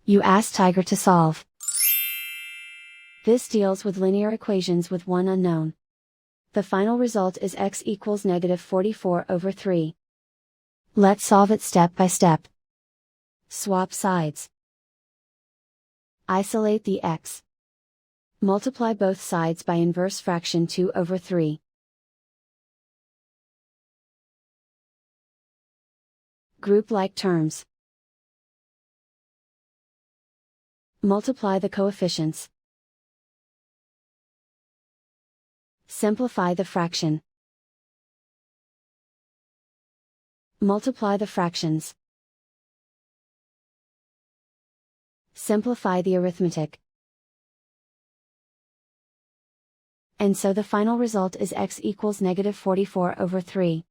You ask Tiger to solve. This deals with linear equations with one unknown. The final result is x equals -44/3. Let's solve it step by step. Swap sides. Isolate the x. Multiply both sides by inverse fraction 2/3. Group like terms. Multiply the coefficients. Simplify the fraction. Multiply the fractions. Simplify the arithmetic. And so the final result is x equals -44/3.